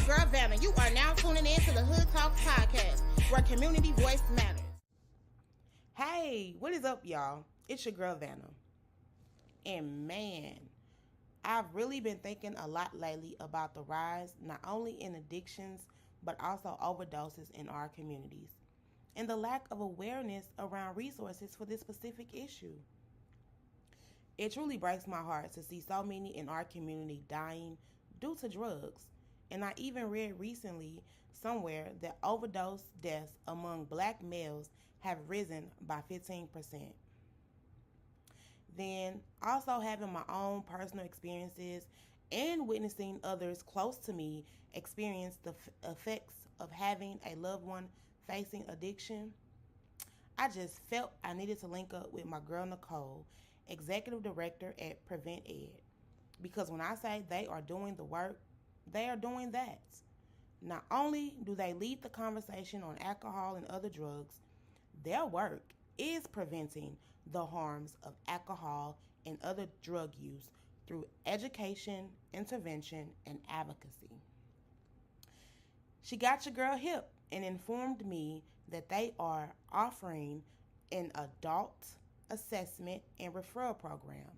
your girl Vanna. You are now tuning in to the Hood Talks podcast, where community voice matters. Hey, what is up, y'all? It's your girl Vanna. And man, I've really been thinking a lot lately about the rise not only in addictions, but also overdoses in our communities, and the lack of awareness around resources for this specific issue. It truly breaks my heart to see so many in our community dying due to drugs. And I even read recently somewhere that overdose deaths among black males have risen by 15%. Then, also having my own personal experiences and witnessing others close to me experience the effects of having a loved one facing addiction, I just felt I needed to link up with my girl Nicole, executive director at Prevent Ed. Because when I say they are doing the work, they are doing that. Not only do they lead the conversation on alcohol and other drugs, their work is preventing the harms of alcohol and other drug use through education, intervention, and advocacy. She got your girl hip and informed me that they are offering an adult assessment and referral program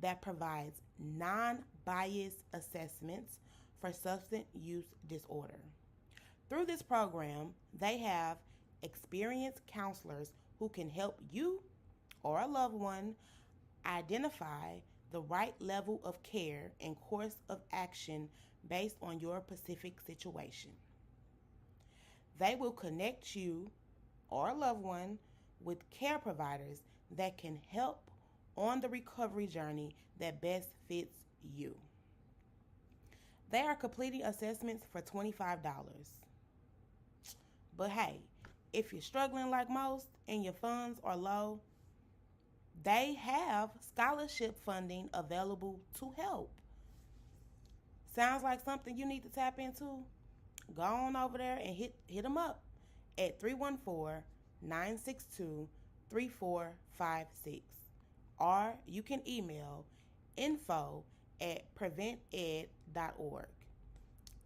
that provides non-biased assessments for substance use disorder. Through this program, they have experienced counselors who can help you or a loved one identify the right level of care and course of action based on your specific situation. They will connect you or a loved one with care providers that can help on the recovery journey that best fits you. They are completing assessments for $25. But hey, if you're struggling like most and your funds are low, they have scholarship funding available to help. Sounds like something you need to tap into? Go on over there and hit them up at 314-962-3456. Or you can email info@prevented.org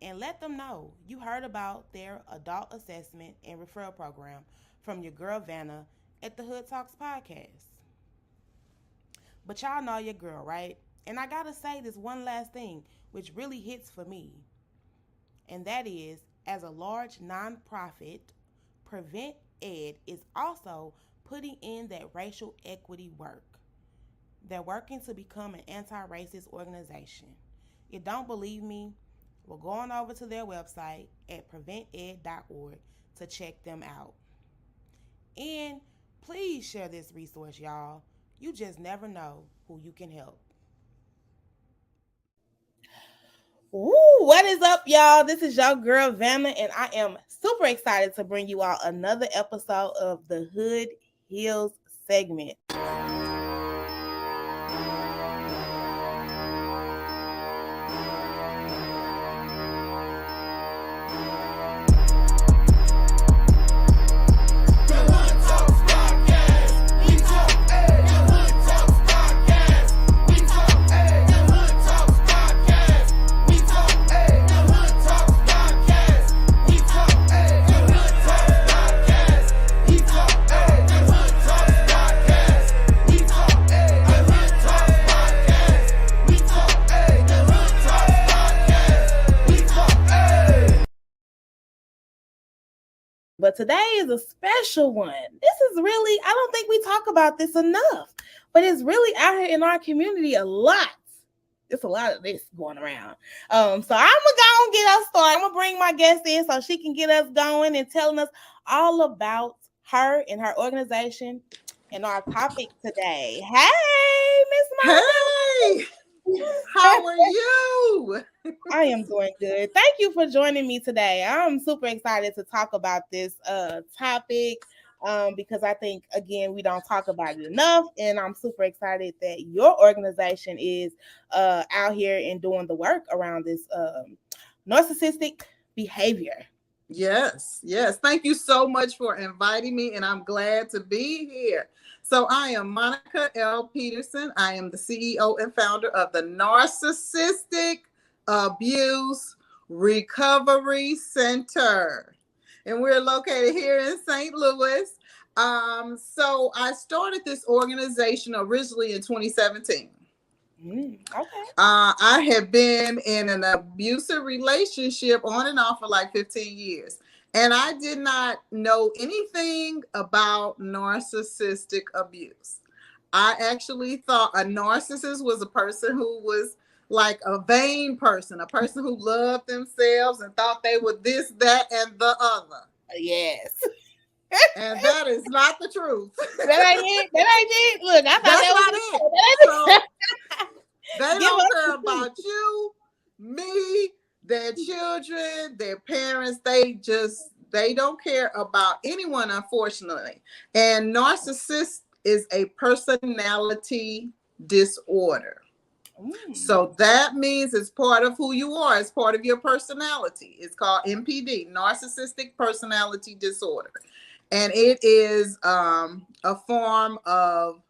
and let them know you heard about their adult assessment and referral program from your girl Vanna at the Hood Talks podcast. But y'all know your girl, right? And I gotta say this one last thing, which really hits for me. And that is, as a large nonprofit, Prevent Ed is also putting in that racial equity work. They're working to become an anti-racist organization. You don't believe me? Well, go on over to their website at prevented.org to check them out. And please share this resource, y'all. You just never know who you can help. Ooh, what is up, y'all? This is your girl, Vanna, and I am super excited to bring you all another episode of the Hood Heals segment. But today is a special one. This is really, I don't think we talk about this enough, but it's really out here in our community a lot. There's a lot of this going around. So I'm going to go and get us started. I'm going to bring my guest in so she can get us going and telling us all about her and her organization and our topic today. Hey, Miss Monica. Hey, how are you? I am doing good. Thank you for joining me today. I'm super excited to talk about this topic because I think, again, we don't talk about it enough. And I'm super excited that your organization is out here and doing the work around this narcissistic behavior. Yes. Thank you so much for inviting me, and I'm glad to be here. So I am Monica L. Peterson. I am the CEO and founder of the Narcissistic Abuse Recovery Center. And we're located here in St. Louis. So I started this organization originally in 2017. Okay. I have been in an abusive relationship on and off for like 15 years. And I did not know anything about narcissistic abuse. I actually thought a narcissist was a person who was like a vain person, a person who loved themselves and thought they were this, that, and the other. Yes. And that is not the truth. That ain't it. That ain't it. Look, I thought That's that not it. So they don't care about you, me, their children, their parents. They don't care about anyone, unfortunately. And narcissist is a personality disorder. So that means it's part of who you are. It's part of your personality. It's called NPD, Narcissistic Personality Disorder. And it is a form of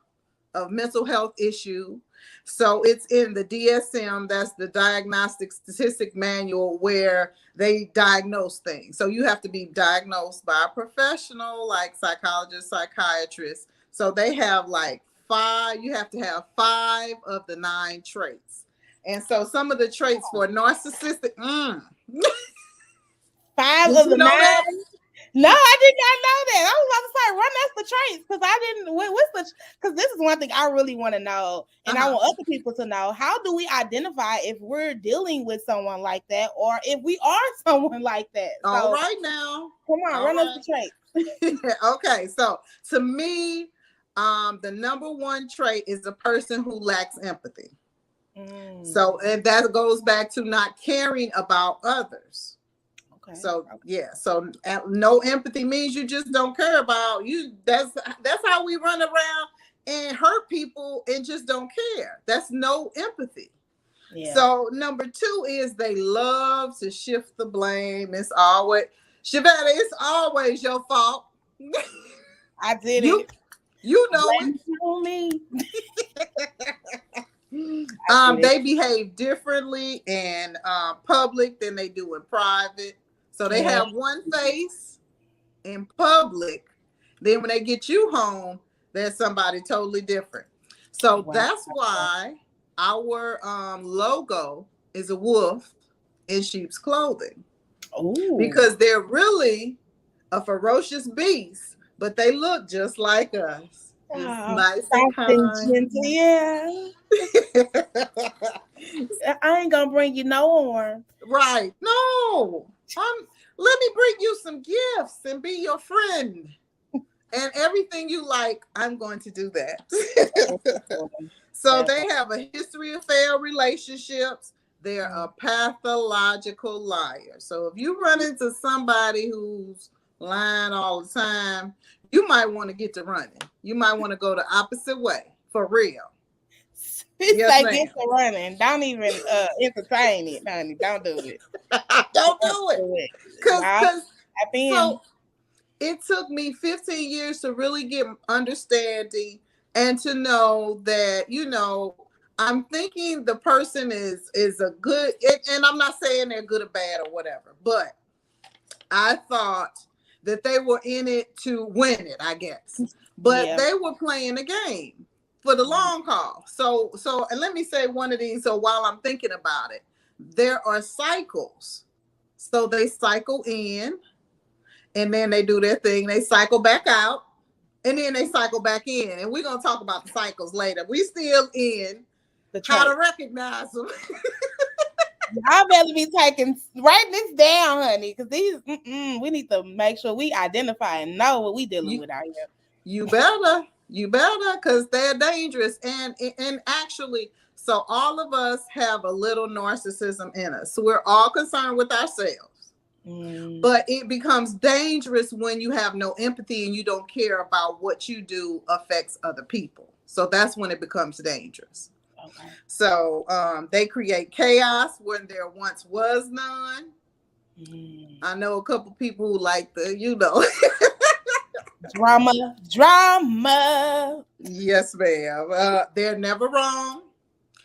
mental health issue. So it's in the DSM, that's the Diagnostic Statistic Manual, where they diagnose things. So you have to be diagnosed by a professional like psychologist, psychiatrist. So they have like you have to have 5 of the 9 traits. And so some of the traits for narcissistic, 5 of the 9. No, I did not know that. I was about to say, run us the traits, because I didn't. Because this is one thing I really want to know, and I want other people to know. How do we identify if we're dealing with someone like that, or if we are someone like that? All right, now, come on, run us the traits. Okay, so to me, the number 1 trait is a person who lacks empathy. So, and that goes back to not caring about others. So yeah, so no empathy means you just don't care about you. That's how we run around and hurt people and just don't care. That's no empathy. Yeah. So number 2 is they love to shift the blame. It's always, Shavetta, it's always your fault. I did it. You know it. They behave differently in public than they do in private. So they have one face in public. Then when they get you home, there's somebody totally different. So that's why our logo is a wolf in sheep's clothing. Ooh. Because they're really a ferocious beast, but they look just like us. Nice and kind. Yeah. I ain't gonna bring you no harm. Right. No. Let me bring you some gifts and be your friend. And everything you like, I'm going to do that. So they have a history of failed relationships. They're a pathological liar. So if you run into somebody who's lying all the time, you might want to get to running. You might want to go the opposite way, for real. It's yes, like get to running. Don't even entertain it, honey. Don't do it. Don't do it. Because so it took me 15 years to really get understanding and to know that, I'm thinking the person is a good, and I'm not saying they're good or bad or whatever, but I thought that they were in it to win it, I guess. But they were playing a game for the long haul. So, and let me say one of these. So while I'm thinking about it, there are cycles. So they cycle in, and then they do their thing. They cycle back out, and then they cycle back in. And we're gonna talk about the cycles later. We still in how to recognize them. Y'all better be writing this down, honey, because we need to make sure we identify and know what we dealing with out here. You better, because they're dangerous. And actually, so all of us have a little narcissism in us. So we're all concerned with ourselves. But it becomes dangerous when you have no empathy and you don't care about what you do affects other people. So that's when it becomes dangerous. Okay. So they create chaos when there once was none. I know a couple people who like drama. Yes, ma'am. They're never wrong.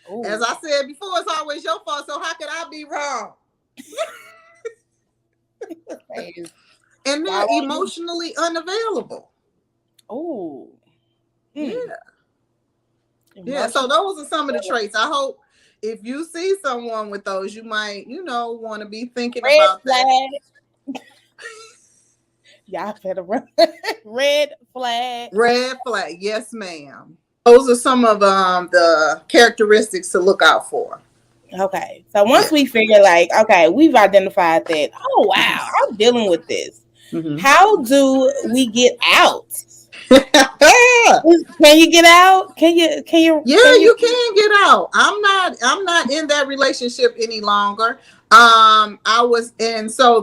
Ooh. As I said before, it's always your fault. So how could I be wrong? And they're emotionally unavailable. Oh. Yeah. Yeah. So those are some of the traits. I hope if you see someone with those, you might, want to be thinking about that. Y'all better run. Red flag. Red flag. Yes, ma'am. Those are some of the characteristics to look out for. Okay. So once we figure okay, we've identified that, oh wow, I'm dealing with this. Mm-hmm. How do we get out? Can you get out? Can you you can get out. I'm not in that relationship any longer. So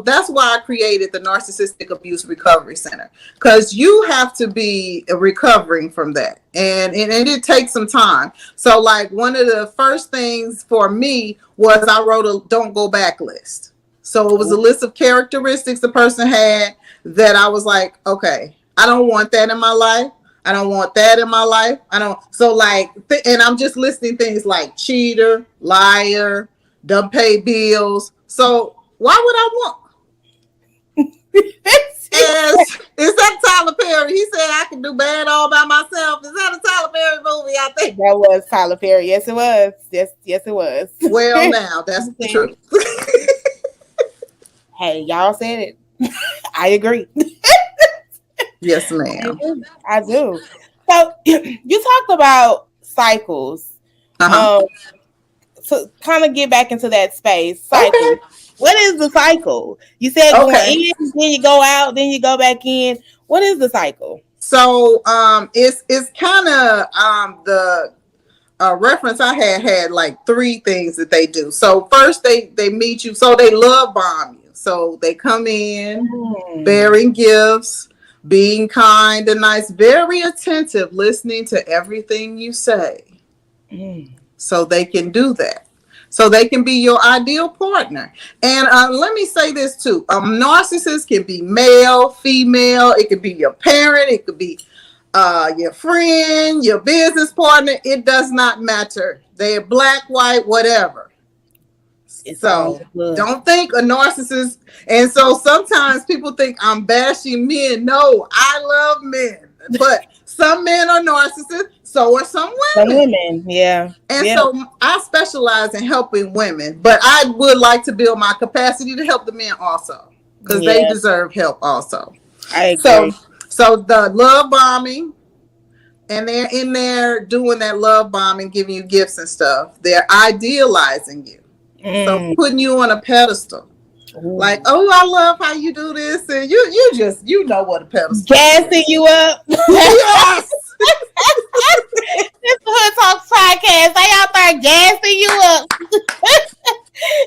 that's why I created the Narcissistic Abuse Recovery Center, because you have to be recovering from that, and it takes some time. So like one of the first things for me was I wrote a don't go back list. So it was a list of characteristics the person had that I was like, okay, I don't want that in my life. I don't want that in my life. And I'm just listing things like cheater, liar, don't pay bills. So why would I want? Is that Tyler Perry? He said I can do bad all by myself. Is that a Tyler Perry movie? I think that was Tyler Perry. Yes, it was. Yes, it was. Well, now that's the truth. Hey, y'all said it. I agree. Yes, ma'am. I do. So you talked about cycles. To kind of get back into that space. Cycle. Okay. What is the cycle? You said going in, then you go out, then you go back in. What is the cycle? So it's kind of the reference I had like three things that they do. So first they meet you, so they love bomb you. So they come in bearing gifts, being kind and nice, very attentive, listening to everything you say. So they can do that. So they can be your ideal partner. And let me say this too. A narcissist can be male, female. It could be your parent. It could be your friend, your business partner. It does not matter. They're black, white, whatever. So don't think a narcissist. And so sometimes people think I'm bashing men. No, I love men. But some men are narcissists. So are some women. Some women, yeah. And so I specialize in helping women, but I would like to build my capacity to help the men also, because they deserve help also. I agree. So the love bombing, and they're in there doing that love bombing, giving you gifts and stuff. They're idealizing you. So putting you on a pedestal. Like, oh, I love how you do this, and you know what a pedestal gassing you up. Yes. This Hood Talks podcast. They out there gassing you up.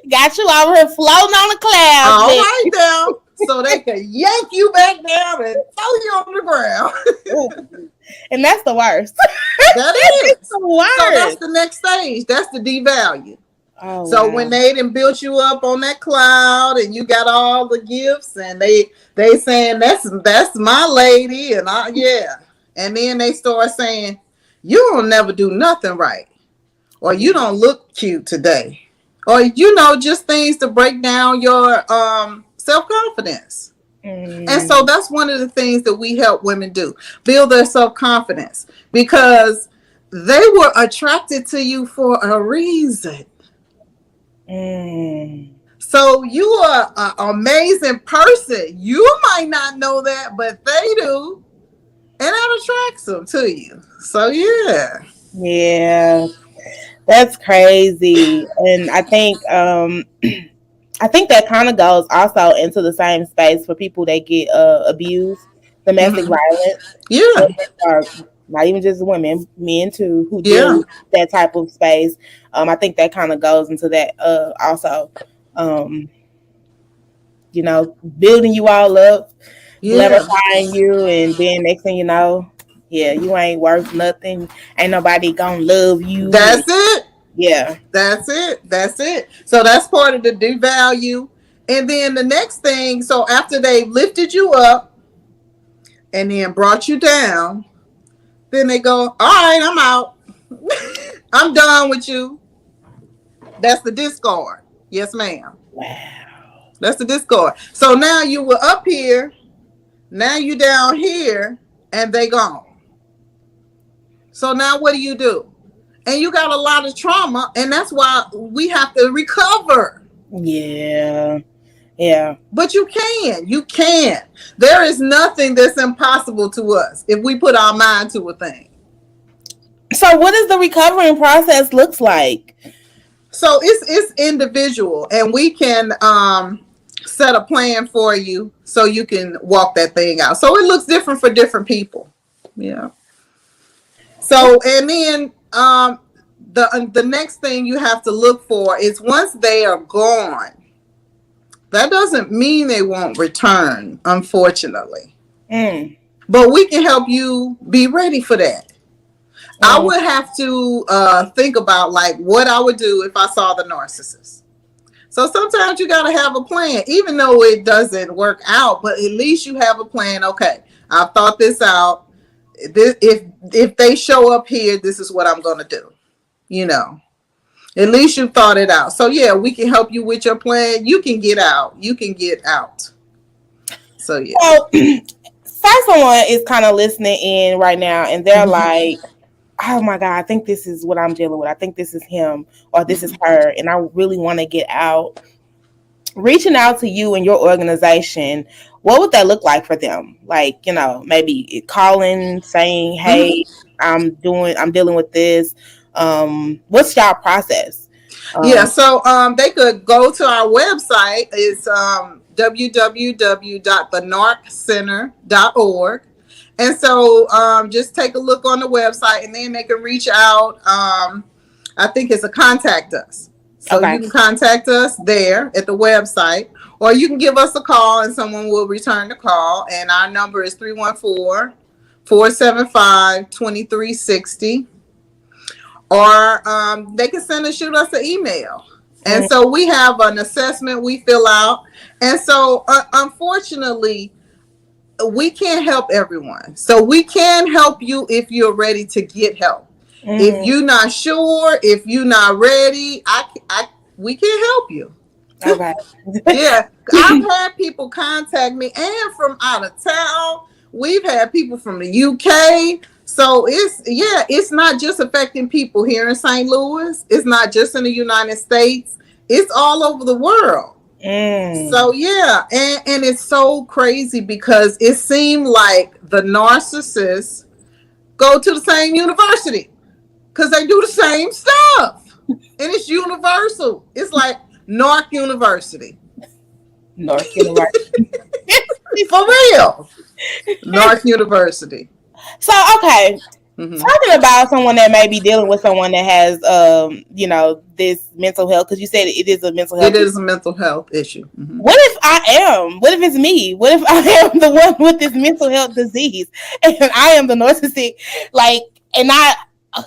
Got you out here floating on the clouds. All right now, so they can yank you back down and throw you on the ground. And that's the worst. That is the worst. So that's the next stage. That's the devalue. Oh, so when they done built you up on that cloud and you got all the gifts and they saying that's my lady and and then they start saying you don't never do nothing right, or you don't look cute today, or just things to break down your self-confidence. And so that's one of the things that we help women do, build their self-confidence, because they were attracted to you for a reason. So you are an amazing person. You might not know that, but they do. And that attracts them to you. So yeah, that's crazy. And I think that kind of goes also into the same space for people that get abused, domestic violence. Yeah. Or not even just women, men too, who deal with that type of space. I think that kind of goes into that also. Building you all up, leverifying you, and then next thing you know, you ain't worth nothing. Ain't nobody gonna love you. That's it. Yeah. That's it. So that's part of the devalue. And then the next thing, so after they lifted you up and then brought you down, then they go, all right, I'm out. I'm done with you. That's the discard. Yes, ma'am. Wow. That's the discord. So now you were up here, now you down here, and they gone. So now what do? And you got a lot of trauma, and that's why we have to recover. Yeah. Yeah. But you can. There is nothing that's impossible to us if we put our mind to a thing. So what does the recovering process looks like? So it's individual, and we can set a plan for you so you can walk that thing out. So it looks different for different people. Yeah. So, and then the next thing you have to look for is once they are gone, that doesn't mean they won't return, unfortunately. But we can help you be ready for that. I would have to think about like what I would do if I saw the narcissist. So sometimes you got to have a plan, even though it doesn't work out, but at least you have a plan. Okay, I've thought this out. If they show up here, this is what I'm going to do. You know, at least you thought it out. So yeah, we can help you with your plan. You can get out. So yeah. So say someone is kind of listening in right now and they're like, oh my God, I think this is what I'm dealing with. I think this is him or this is her. And I really want to get out. Reaching out to you and your organization, what would that look like for them? Like, you know, maybe calling, saying, hey, I'm dealing with this. What's y'all process? So they could go to our website. It's www.thenarccenter.org. And so just take a look on the website, and then they can reach out. I think it's a contact us. So you can contact us there at the website, or you can give us a call and someone will return the call. And our number is 314-475-2360. Or they can shoot us an email. And so we have an assessment we fill out. And so unfortunately, we can't help everyone. So we can help you if you're ready to get help. If you're not sure, if you're not ready, we can help you. Okay. Yeah. I've had people contact me and from out of town. We've had people from the UK. So it's not just affecting people here in St. Louis. It's not just in the United States. It's all over the world. So yeah, and it's so crazy because it seemed like the narcissists go to the same university because they do the same stuff, and it's universal. It's like Narc University. Narc University. For real. Narc University. So, okay. Talking about someone that may be dealing with someone that has, this mental health, because you said it is a mental health issue. It is a mental health issue. What if I am? What if it's me? What if I am the one with this mental health disease and I am the narcissistic? And I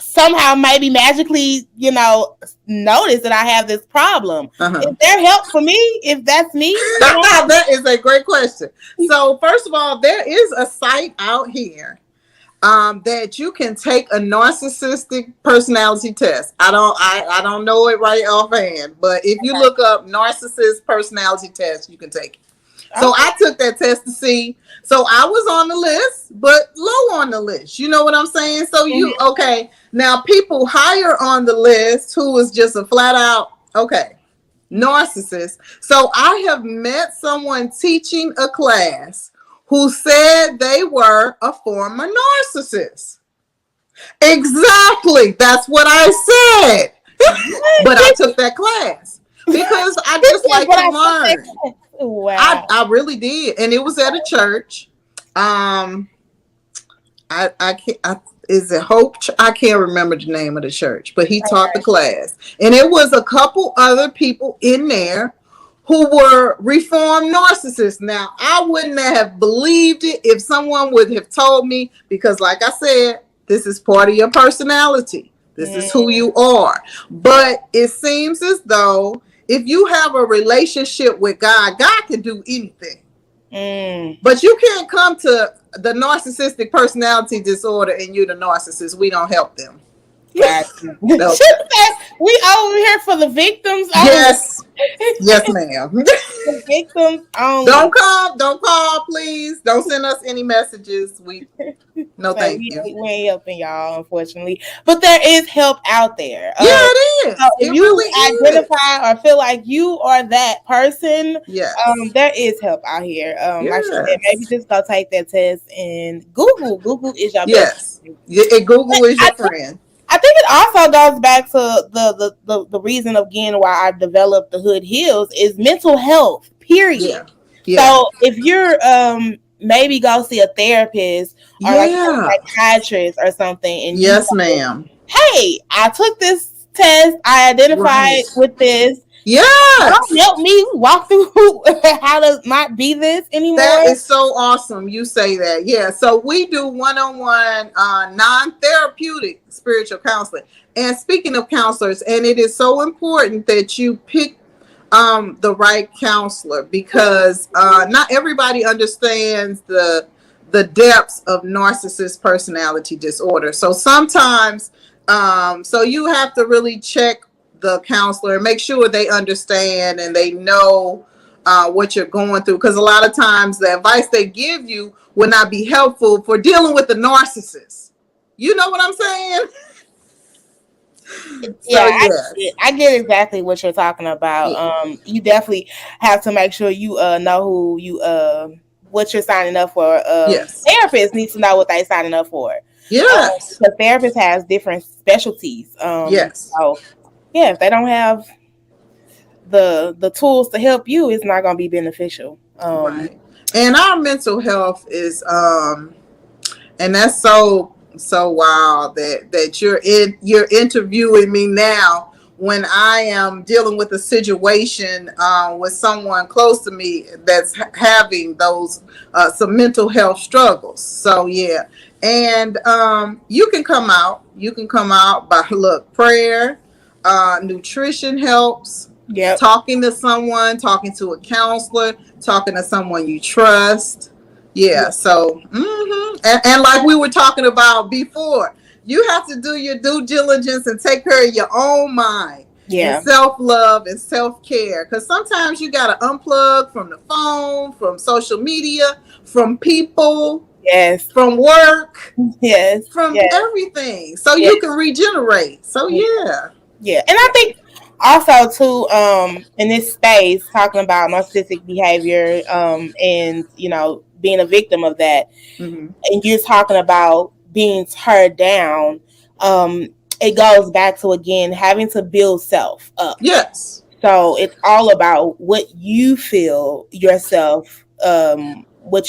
somehow maybe magically, notice that I have this problem. Is there help for me if that's me? That is a great question. So first of all, there is a site out here that you can take a narcissistic personality test. I don't know it right offhand, but if you look up narcissist personality test, you can take it. So I took that test to see. So I was on the list, but low on the list. You know what I'm saying? So now people higher on the list who was just a flat out, narcissist. So I have met someone teaching a class who said they were a former narcissist. Exactly. That's what I said. But I took that class because I just like to learn. Wow. I really did. And it was at a church. Is it Hope? I can't remember the name of the church, but he taught the class. And it was a couple other people in there who were reformed narcissists. Now, I wouldn't have believed it if someone would have told me, because like I said, this is part of your personality. This is who you are. But it seems as though if you have a relationship with God, God can do anything. But you can't come to the narcissistic personality disorder and you're the narcissist. We don't help them. God. No. We over here for the victims. Yes. Yes, ma'am. The victims only. Don't call, please. Don't send us any messages. No, So thank we you. ain't helping y'all, unfortunately. But there is help out there. Yeah, it is. So if it you really identify or feel like you are that person, yes. there is help out here. Yes. Like she said, maybe just go take that test and Google. Google is your best. Google is your friend. I think it also goes back to the reason again why I developed the Hood Heals is mental health. Period. Yeah. So if you're maybe go see a therapist or like a psychiatrist or something, and yes, ma'am. Hey, I took this test. I identified with this. Yeah. Don't help me walk through how to not be this anymore. That is so awesome. You say that. Yeah. So we do one-on-one non-therapeutic spiritual counseling. And speaking of counselors, and it is so important that you pick the right counselor because not everybody understands the depths of narcissist personality disorder. So sometimes so you have to really check the counselor and make sure they understand and they know what you're going through, because a lot of times the advice they give you will not be helpful for dealing with the narcissist. You know what I'm saying? Yeah, I get exactly what you're talking about. Yeah. You definitely have to make sure you know who you what you're signing up for. Yes. Therapists need to know what they're signing up for. Yes. The therapist has different specialties. Yes. So yeah, if they don't have the tools to help you, it's not going to be beneficial. Right. And our mental health is and that's so wild that you're interviewing me now when I am dealing with a situation with someone close to me that's having those some mental health struggles. So yeah. And you can come out by prayer, nutrition helps. Yeah. Talking to someone, talking to a counselor, talking to someone you trust. Yeah. So, and like we were talking about before, you have to do your due diligence and take care of your own mind. Yeah. And self-love and self-care. Because sometimes you got to unplug from the phone, from social media, from people. Yes. From work. Yes. From everything. So you can regenerate. So yeah. Yeah. And I think also too, in this space, talking about narcissistic behavior, and being a victim of that, and you're talking about being teared down, it goes back to again having to build self up. Yes. So it's all about what you feel yourself, what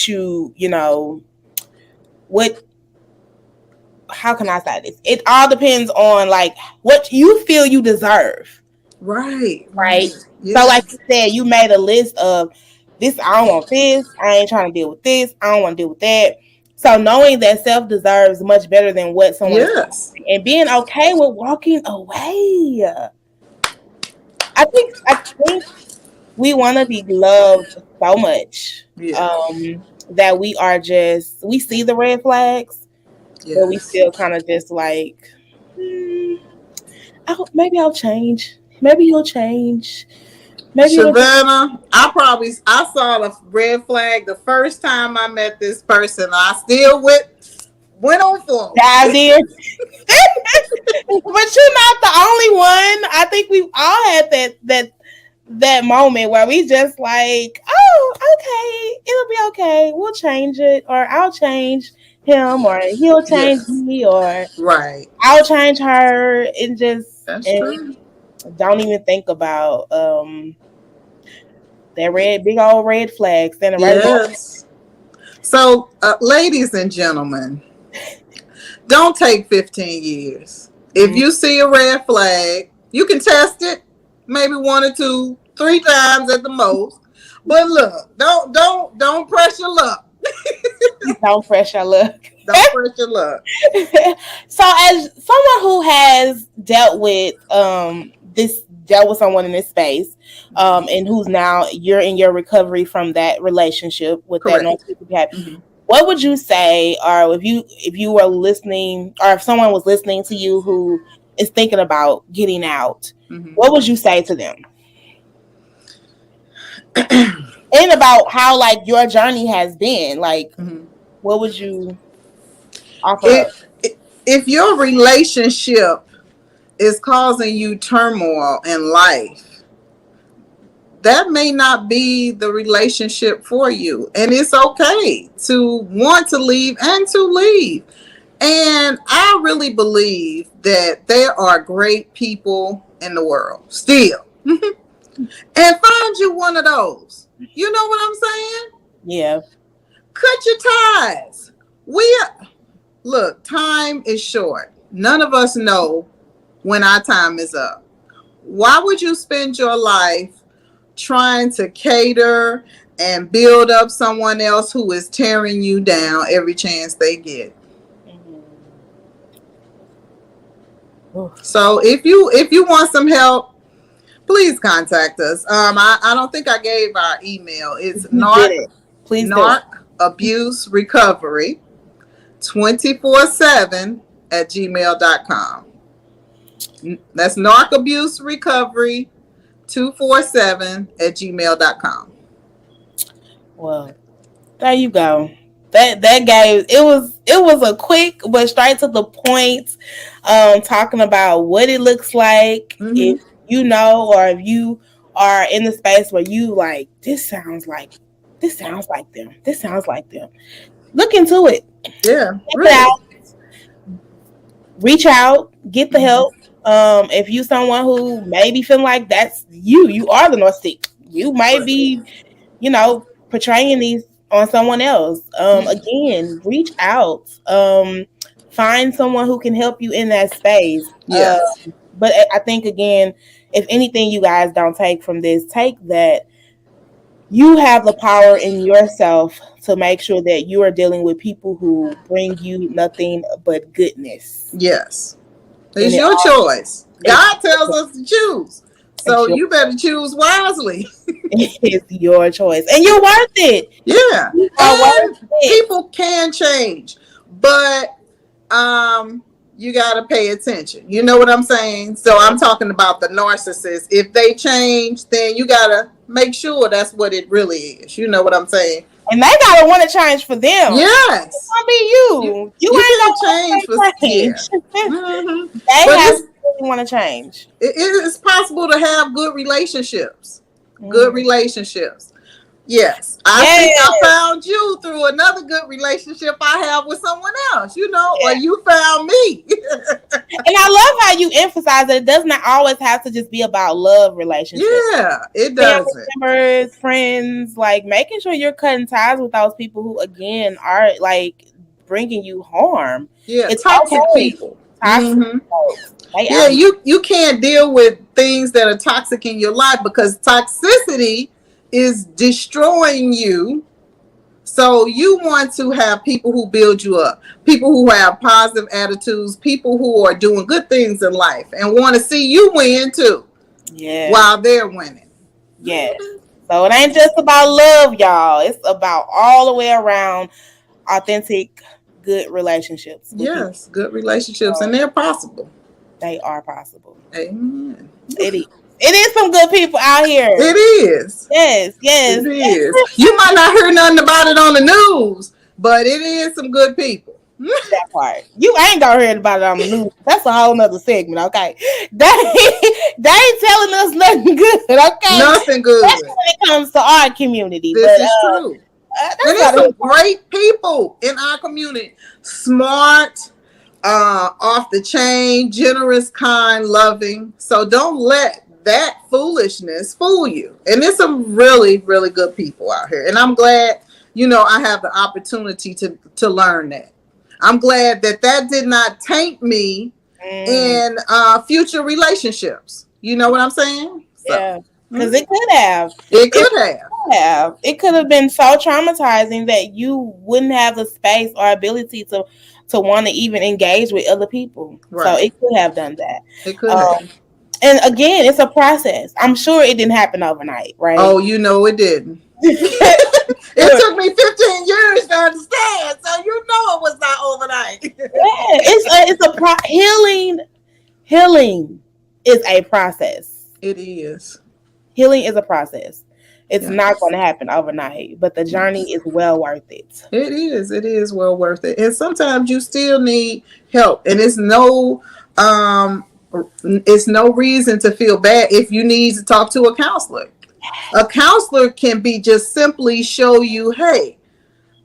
how can I say this? It all depends on like what you feel you deserve. Right. Yes. So like you said, you made a list of this, I don't want this, I ain't trying to deal with this, I don't want to deal with that. So knowing that self deserves much better than what someone is doing, and being okay with walking away. I think we want to be loved so much that we see the red flags, but we still kind of just like, maybe I'll change. Maybe you'll change. Maybe Vanna, I saw the red flag the first time I met this person. I still went on forward. Dive in. But you're not the only one. I think we've all had that moment where we just like, oh, okay, it'll be okay. We'll change it, or I'll change him, or he'll change me, or I'll change her. And just true. Don't even think about that big old red flag standing right there. So, ladies and gentlemen, don't take 15 years. If you see a red flag, you can test it maybe 1 or 2, 3 times at the most. But look, don't press your luck. Don't press your luck. Don't press your luck. So, as someone who has dealt with someone in this space, and who's now you're in your recovery from that relationship with that narcissistic behavior, what would you say, or if you were listening, or if someone was listening to you who is thinking about getting out, what would you say to them? And about how like your journey has been, like what would you offer? If your relationship is causing you turmoil in life, that may not be the relationship for you. And it's okay to want to leave and to leave. And I really believe that there are great people in the world still. And find you one of those. You know what I'm saying? Yeah. Cut your ties. Look, time is short. None of us know when our time is up. Why would you spend your life trying to cater and build up someone else who is tearing you down every chance they get? So if you want some help, please contact us. I don't think I gave our email. It's Narc Abuse Recovery 24/7 @gmail.com. That's Narc Abuse Recovery 247 @gmail.com. Well, there you go. That gave it was a quick but straight to the point, talking about what it looks like if you know, or if you are in the space where you like, this sounds like them. This sounds like them. Look into it. Yeah. Reach out, get the help. If you someone who may be feeling like that's you are the narcissist. You might be, portraying these on someone else. Again, reach out. Find someone who can help you in that space. Yes. But I think, again, if anything you guys don't take from this, take that you have the power in yourself to make sure that you are dealing with people who bring you nothing but goodness. Yes. It's your choice. God tells us to choose. So you better choose wisely. It's your choice. And you're worth it. Yeah. You are worth it. People can change, but you got to pay attention. You know what I'm saying? So I'm talking about the narcissist. If they change, then you got to make sure that's what it really is. You know what I'm saying? And they got to want to change for them. Yes. It's going to be you. You ain't going to change. They have to want to change. It's possible to have good relationships. Good relationships. Yes. I think I found you through another good relationship I have with someone else, or you found me. And I love how you emphasize that it does not always have to just be about love relationships. Yeah, it doesn't. Members, friends, like making sure you're cutting ties with those people who, again, are like bringing you harm. Yeah, it's toxic people. Toxic Yeah, you can't deal with things that are toxic in your life because toxicity is destroying you. So you want to have people who build you up, people who have positive attitudes, people who are doing good things in life and want to see you win too. Yeah. While they're winning. Yes. So it ain't just about love, y'all. It's about all the way around authentic, good relationships. Yes, good relationships, and they're possible. They are possible. Amen. It is some good people out here. It is. Yes. It is. You might not hear nothing about it on the news, but it is some good people. That part. You ain't gonna hear about it on the news. That's a whole nother segment, okay? They ain't telling us nothing good, okay? Nothing good. That's when it comes to our community. This is true. And there's some great people in our community. Smart, off the chain, generous, kind, loving. So don't let that foolishness fool you. And there's some really, really good people out here. And I'm glad, I have the opportunity to learn that. I'm glad that did not taint me in future relationships. You know what I'm saying? So, yeah. Because it could have. It could have. It could have been so traumatizing that you wouldn't have the space or ability to want to even engage with other people. Right. So it could have done that. It could have. And again, it's a process. I'm sure it didn't happen overnight, right? Oh, it didn't. It took me 15 years to understand, so it was not overnight. Yeah, it's a healing healing is a process. It is. Healing is a process. It's not going to happen overnight, but the journey is well worth it. It is. It is well worth it. And sometimes you still need help, and it's no reason to feel bad if you need to talk to a counselor. A counselor can be just simply show you, hey,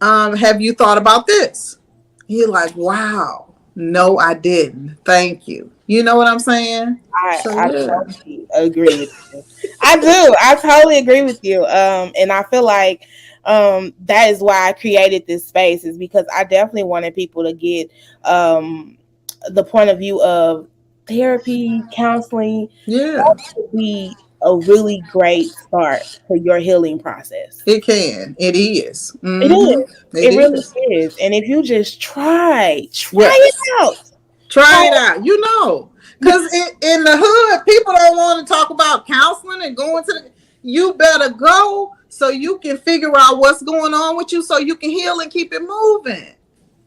have you thought about this? You're like, wow, no, I didn't. Thank you. You know what I'm saying? I totally agree with you. I do. I totally agree with you. And I feel like that is why I created this space, is because I definitely wanted people to get the point of view of therapy, counseling. Yeah. That would be a really great start for your healing process. It can. It is. Mm-hmm. It is. It really is. And if you just try it out. Try it out. You know, because in the hood, people don't want to talk about counseling and going to the. You better go so you can figure out what's going on with you, so you can heal and keep it moving.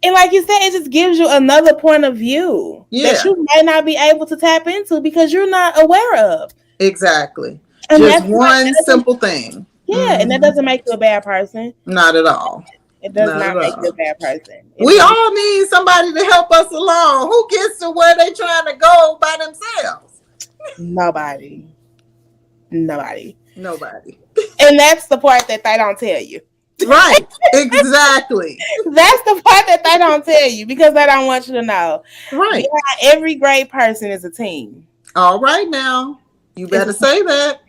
And like you said, it just gives you another point of view that you might not be able to tap into because you're not aware of. Exactly. And just one simple thing. Yeah, and that doesn't make you a bad person. Not at all. It does not make you a bad person. We all need somebody to help us along. Who gets to where they trying to go by themselves? Nobody. And that's the part that they don't tell you. Right. Exactly. That's the part that they don't tell you because they don't want you to know. Right. Yeah, every great person is a team. All right now. You better say that.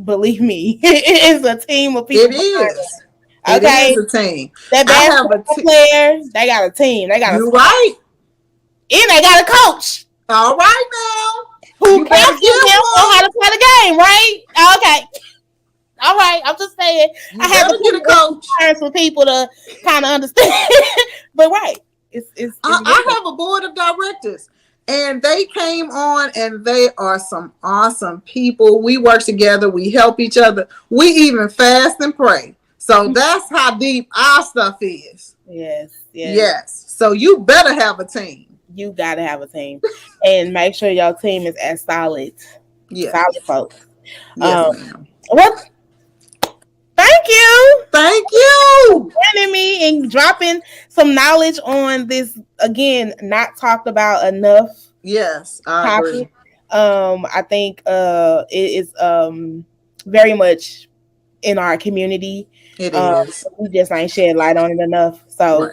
Believe me, it is a team of people. It is. Okay. It is a team. That basketball player, they got a team. They got You're right. And they got a coach. All right now. Who coaches them on how to play the game, right? Okay. All right. I'm just saying. I have to get a coach for people to kind of understand. But right. I have a board of directors. And they came on, and they are some awesome people. We work together. We help each other. We even fast and pray. So that's how deep our stuff is. Yes. So you better have a team. You got to have a team. And make sure your team is as solid. Yes. Solid folks. Yes, ma'am. What? Thank you. Thank you. Joining me and dropping some knowledge on this, again, not talked about enough. Yes, I agree. I think it is very much in our community. It is. We just ain't shed light on it enough. So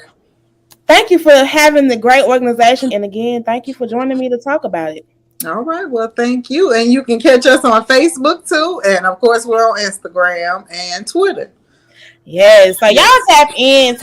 thank you for having the great organization. And again, thank you for joining me to talk about it. All right. Well, thank you. And you can catch us on Facebook too. And of course, we're on Instagram and Twitter. Yes. So y'all tap in.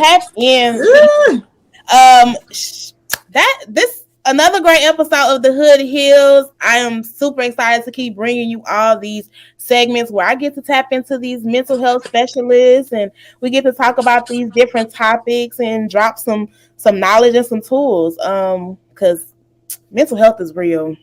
This another great episode of The Hood Heals. I am super excited to keep bringing you all these segments where I get to tap into these mental health specialists and we get to talk about these different topics and drop some knowledge and some tools. Because mental health is real.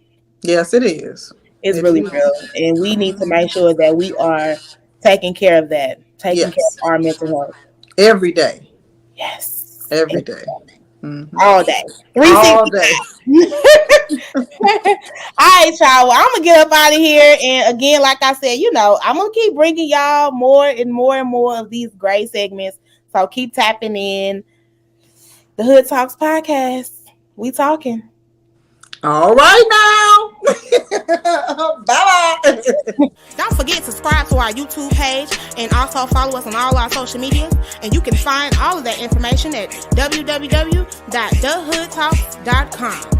Yes, it is. It's really real. And we need to make sure that we are taking care of that. Taking care of our mental health. Every day. Yes. Every day. Mm-hmm. All day. All day. All right, y'all. Well, I'm going to get up out of here. And again, like I said, I'm going to keep bringing y'all more and more and more of these great segments. So keep tapping in. The Hood Talks Podcast. We talking. All right now. Bye. Don't forget to subscribe to our YouTube page and also follow us on all our social medias. And you can find all of that information at www.thehoodtalks.com.